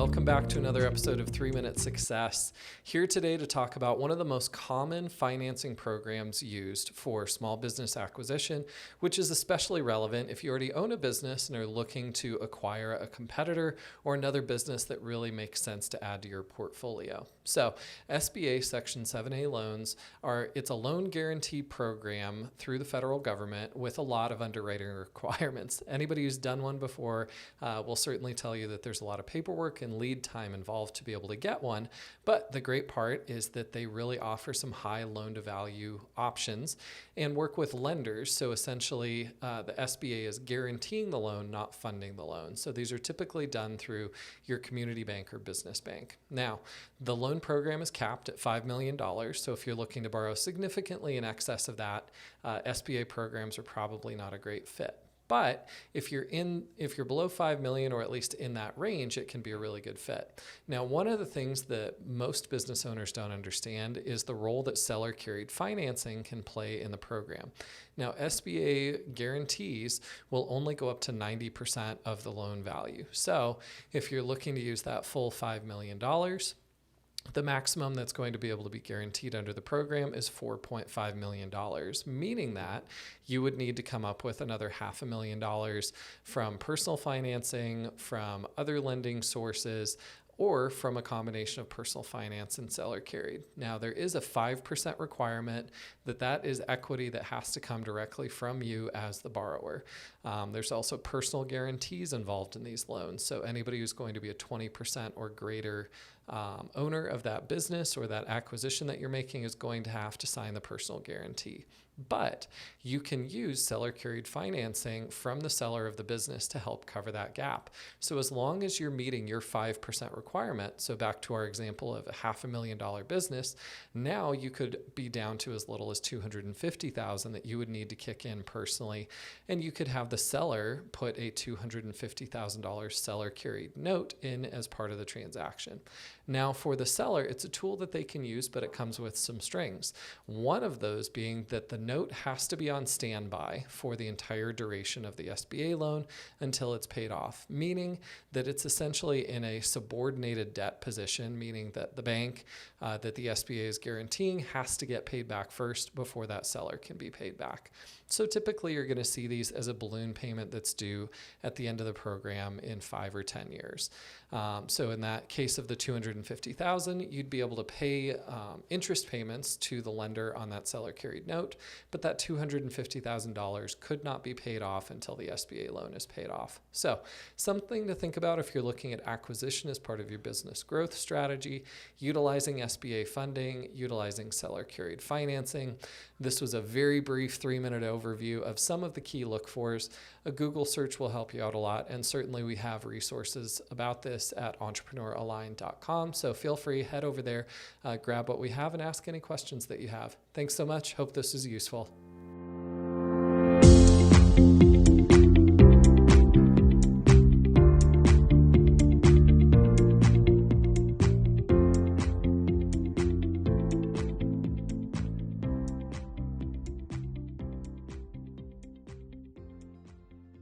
Welcome back to another episode of 3-Minute Success. Here today to talk about one of the most common financing programs used for small business acquisition, which is especially relevant if you already own a business and are looking to acquire a competitor or another business that really makes sense to add to your portfolio. So SBA Section 7A loans it's a loan guarantee program through the federal government with a lot of underwriting requirements. Anybody who's done one before will certainly tell you that there's a lot of paperwork and lead time involved to be able to get one. But the great part is that they really offer some high loan to value options and work with lenders. So essentially the SBA is guaranteeing the loan, not funding the loan. So these are typically done through your community bank or business bank. Now, the loan program is capped at $5 million. So if you're looking to borrow significantly in excess of that, SBA programs are probably not a great fit. But if you're below 5 million or at least in that range, it can be a really good fit. Now, one of the things that most business owners don't understand is the role that seller carried financing can play in the program. Now, SBA guarantees will only go up to 90% of the loan value. So if you're looking to use that full $5 million, the maximum that's going to be able to be guaranteed under the program is $4.5 million, meaning that you would need to come up with another $500,000 from personal financing, from other lending sources, or from a combination of personal finance and seller carried. Now, there is a 5% requirement that is equity that has to come directly from you as the borrower. There's also personal guarantees involved in these loans. So anybody who's going to be a 20% or greater owner of that business or that acquisition that you're making is going to have to sign the personal guarantee. But you can use seller carried financing from the seller of the business to help cover that gap. So as long as you're meeting your 5% requirement, so back to our example of a $500,000 business, now you could be down to as little as $250,000 that you would need to kick in personally. And you could have the seller put a $250,000 seller carried note in as part of the transaction. Now for the seller, it's a tool that they can use, but it comes with some strings. One of those being that the note has to be on standby for the entire duration of the SBA loan until it's paid off, meaning that it's essentially in a subordinated debt position, meaning that the bank that the SBA is guaranteeing has to get paid back first before that seller can be paid back. So typically you're going to see these as a balloon payment that's due at the end of the program in 5 or 10 years. So in that case of the $250,000, you'd be able to pay interest payments to the lender on that seller carried note, but that $250,000 could not be paid off until the SBA loan is paid off. So something to think about if you're looking at acquisition as part of your business growth strategy, utilizing SBA funding, utilizing seller carried financing. This was a very brief 3-minute overview of some of the key look-fors. A Google search will help you out a lot, and certainly we have resources about this at entrepreneuralign.com. So feel free, head over there, grab what we have, and ask any questions that you have. Thanks so much. Hope this is useful.